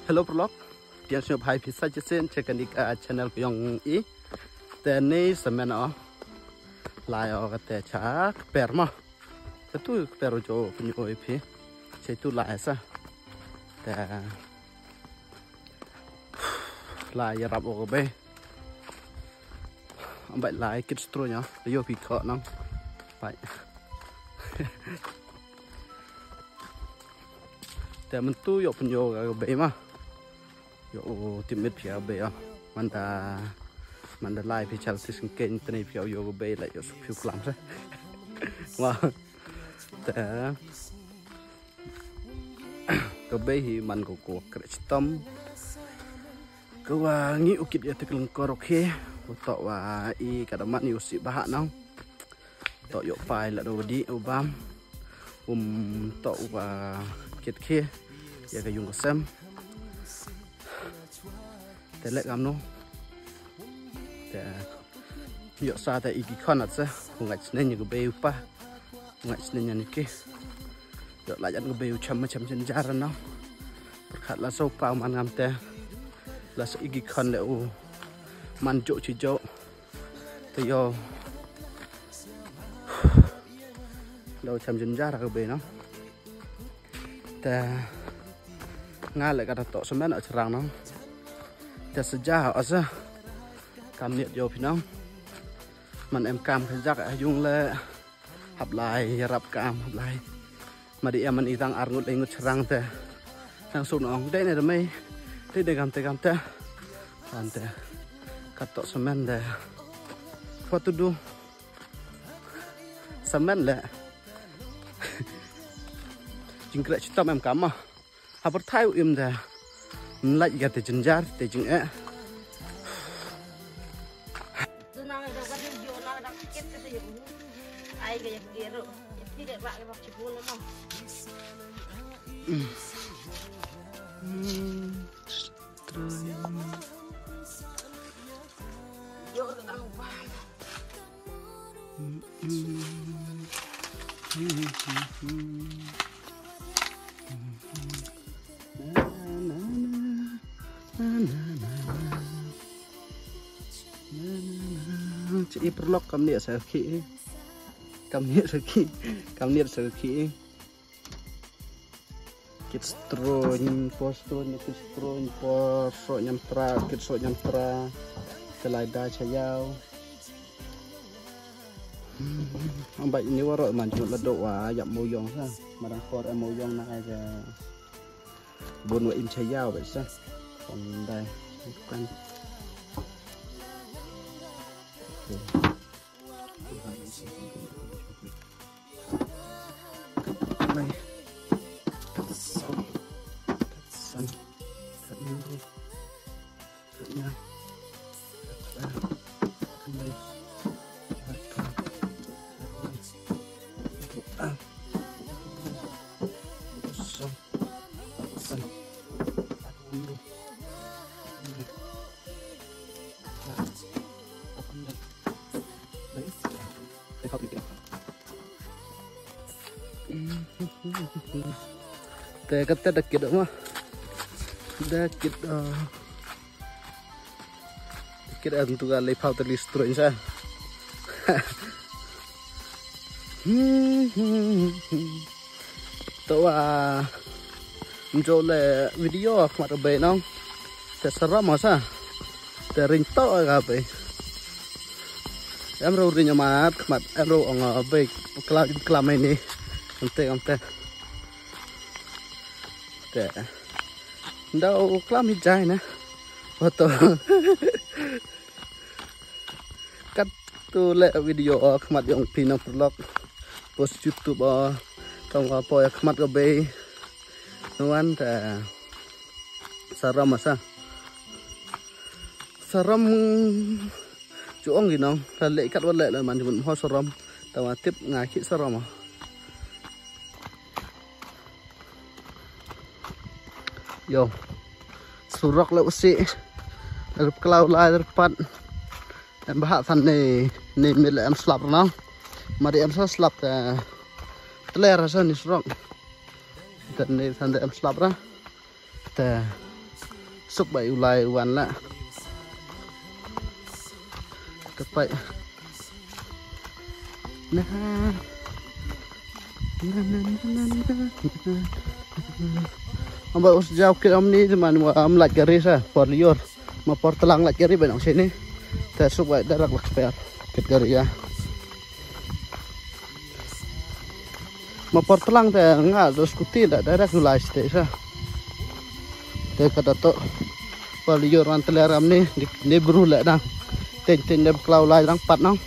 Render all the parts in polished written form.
Hello vlog, dia siap hai pizza jesen cekan di channel yang ini. Teni semen lai kata cak perma, itu peru jo penyoi pi, itu lai sa, lai rap oke, ambil lai kit stronya, yo pikok nang, baik.แต่มันตู้ยกเป็นโยกับเบย์มาโยติมิดเพียวเบย์มันได้ไล่พิชาติสิงเกนตัวนี้เพียวโยกับเบย์เลยโยสุผิวกล้ำซะว่าแต่กับเบย์มันก็กลัวกระชิตมก็ว่างี้อุกิจจะถึงกรกเฮต่อว่าอีกระดมันอยู่สิบาทน้องต่อโยไปละดูดีอุบามต่อว่าคิดเคียอยากจะยุ่งกับเซมแต่เล็กน้องแต่เยอะซาแต่อีกคนนั้นซะผมงัดเน้นอยู่กับเบลป่ะงัดเน้นอย่างนี้กี่เยอะหลายอย่างกับเบลช้ำมาช้ำจนจารันน้องประคัดละโซ่เปล่ามันงามแต่ละสอีกคนเดี๋ยวมันโจชิโจแต่โยเราช้ำจนจารันกับเบลน้องแต่งานเลยก็ต่อสมัยนั้นจะรังน้องแต่สัญญาเอาซะกำเนียดโยพี่น้องมันเอ็มกำขยักยุ่งเลยหับลายรับกำหับลายมาดิมันอีตังอารมุดเองก็รังแต่ทางสุนองได้เนี่ยทำไมได้กำแต่อันแต่กัดต่อสมัยแต่พอตุดูสมัยแหละจริงกระชิตต้มเอ็มกำอ่ะฮับไทยอิ่มแต่มันไล่กันแต่จนจาร์แต่จริงchỉ perlu kami sekali kit stron pos nyamtra kit so nyamtra selai da chayau ambai ini warok man cuma ledok wa yak moyong sa marang kor moyong na aja bon wa im chayau vậy sa còn đây kan này xong thật nhiều luôn thật nhau thật đây xong xongแต่ก็แต่กิดออกมาได้กิดอันตัวเลยเผาตะลิสตรอยซะตัวมันจะเลยวิดีโอมาตัวเบนน้องแต่สระมาซะแต่ริงโตกับไปem rồi nhà mà mặt em rồi ở về clam này nè không tệ để đâu clam hết trái nè và tôi cắt tôi lại video mặt dùng pin vlog post YouTube trong apa mặt cái bê nấu ăn để saram masa saram chỗ ông gì nó là lệ cắt lệ là mình vẫn hoa saram tao tiếp ngày khi saram à yo surak lệ usi được cloud lai depan em bahas thằng này mình là em slap nó mà đi em sẽ slap telur rasa nih surak dan ini thằng em slap ra suk bai ulai wan la tepai nah Amba us jauh ke ni teman lat garis por lior ma por telang lat garis benang sini tersuk bai darak lak per ket garis ya ma por telang te nga dos kuti da darak ulai ste sa te kata to por lior wan teleram ni ni bru la dang ten ten dem klau lai dang pat nang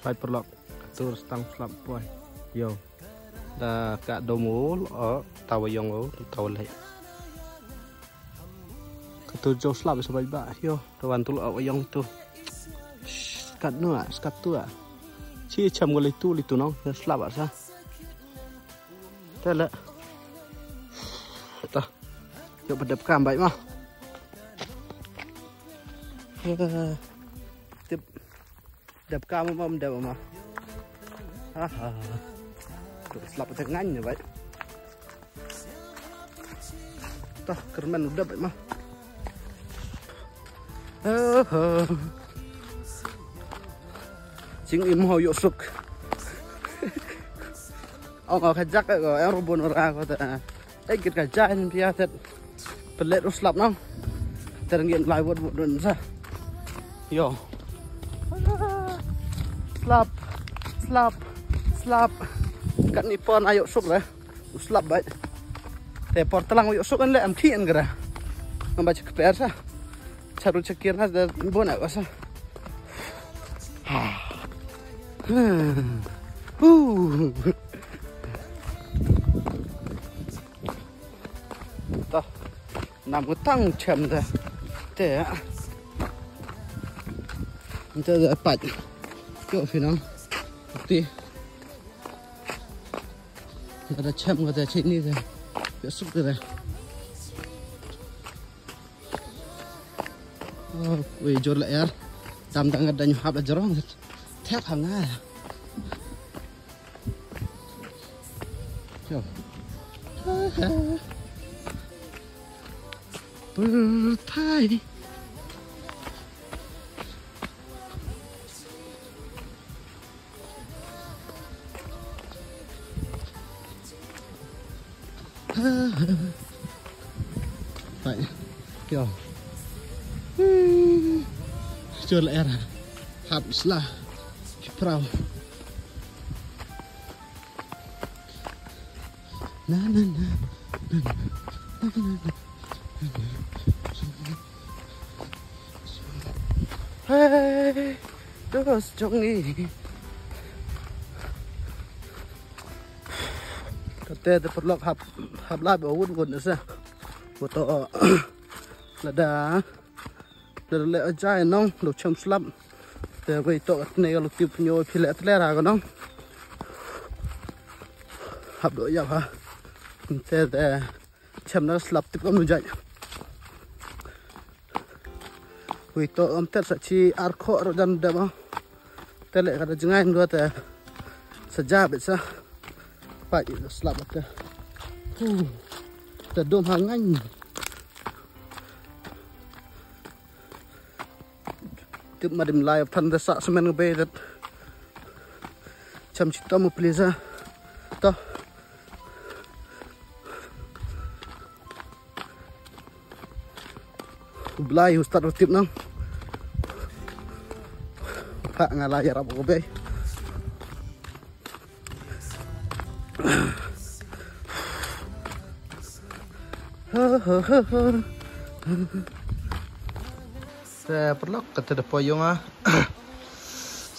Pai perlok tur stang slap boy yo da ka domul o tawayong o tawle katur jo slap sa ba yo rawan tul awayong tu skat no skat tu chi cham go litu no slap sa tele ta yo bedap kam bai ma tip đập cao mâm đập mà slap thật nhanh như vậy ta kermen udah vậy mà chính im hồi yuk suk ông ở khajak rồi em robot ra có thể ấy cái trái nên phía thật pelet slap nó terngin lại buat sa yo slap kat ni pon ayo suk lah slap bai te por telang ayo suk kan le am thien gara ngamba cek per sa charu cekir na da bona wasa ta nam ko tang chem da te nte da pat kyo final ti ada chem ada sini deh besok deh oh wih jor lah ya tam tang ada nyuhap lah jorong tek hanga yo bertai vậy kiểu chưa lại ra hạt là prao na na na hey terus jongi tete perlok hab lab awun gun sa foto lada le ajai nong lo cham slap te wei to ne lo tip nyo phile tle ra ga nong hab do ya ha te cham na slap tip kom jai wei to ter sa chi ar kho ro dan da ba te le ga jangai ndo te saja be sa phải slap cái tật đôm hàng anh tiếp mà đêm lại phần ra sạ semen bê đất chăm chỉ tâm một please to Blay ustad rotip nang pak ngalayar apa kobe Saya perlu kata poyong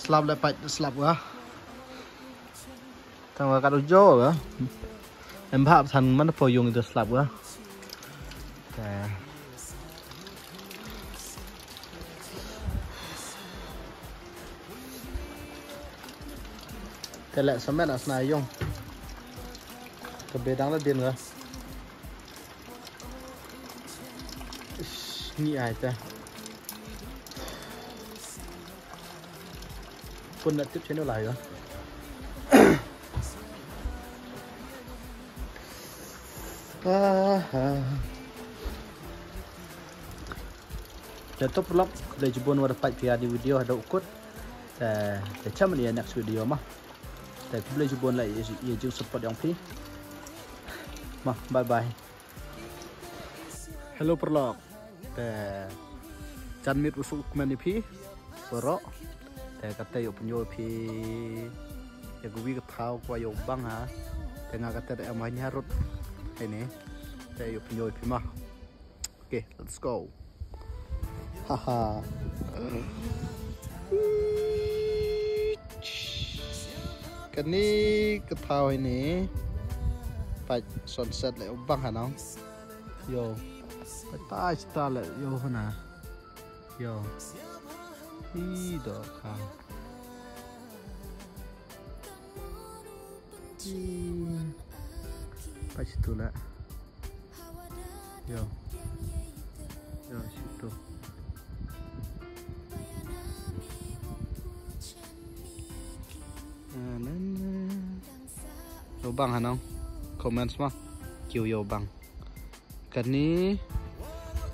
slap lepas slap thằng cá đồ em拍thành mấy poyong itu slap Thế lại sớm mẹ là snai dùng cái bề đang là điên rồi Nghĩ ai ta Quân đã tiếp channel lại rồi Jatuh vlog Boleh jumpa dapat di video ada ukut Dan macam ni next video mah Dan boleh jumpa lagi ia jumpa support yang pi Mah bye bye Hello vlog Dan Chan mit usuk man pi Borok Dan kata yuk penyo pi Ya gue ke tahu kwa yuk bang ha Dengan kata ada yang harut Ini Dan yuk penyo pi mah Okay let's go Haha Cái này cái thao ini Phải sunset lại ông băng hả nó Yo Phải tai ta lại yo hả nà Yo Ý đó khá Phải situ lại Yo Yo situ Yo bang hả không? Comment mah Kêu yo bang Cái này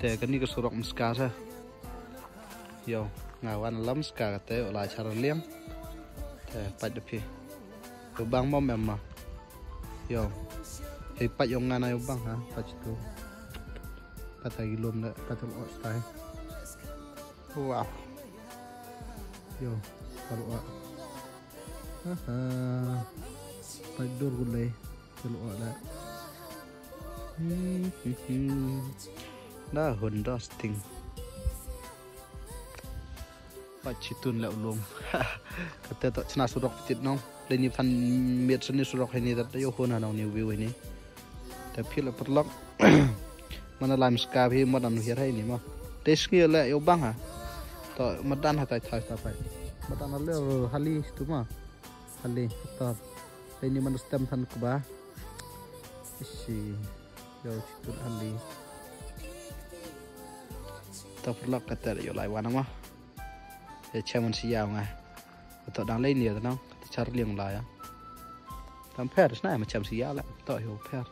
Để cái này cái số rộng ska ra Yo Ngài văn lắm ska cái tế ở lại chả liêng Để bạch được phía Yo bang mong em mà Yo Thì bạch yo ngài này yo bang hả? Bạch tu Bạch tay ghi lùm đấy Bạch tay lọ style Wow Yo Bạch lọ Bạch đôi gulai Keluar lah. Dah Honda Sting. Pacitun lah ulung. Kata tak cina surok petit nong. Lini fan miat seni surok ini tak yo hona nong new view ini. Tapi lah perlok. Mana lime scar hi madan hir hai ni mah. Teski lah yo bang ha. Tak madan hatai thai tapai. Madan le hali tu mah. Hali tak. Ini mana stem tan kubah. Isi Yo situ hali Tak perlu kata yo lai wana mah Ya cemen siang ah Atau đang lấy nhiều tao Kata cari liang lai ah Tam per senai macam siang lah Tak yo per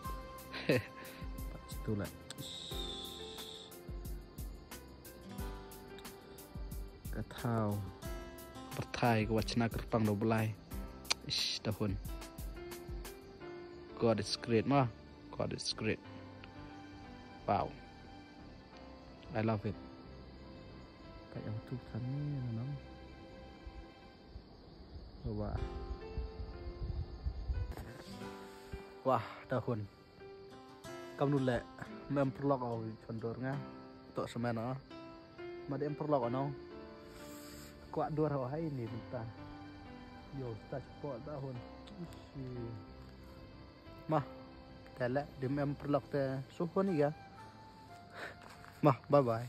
Situ lah Katau Pertai ke wacana kerpang do belai Ish dahun God is great mah God is great Wow I love it Kayak yang tuh ni nang Wah Wah dahun Kamu nulek memperlok au condornya Tok semena Made memperlok ano Kuat dua hai ini bentar Yo tak cepat dahun Mah, tala, di memperlok te suhu ni ya. Mah, bye bye.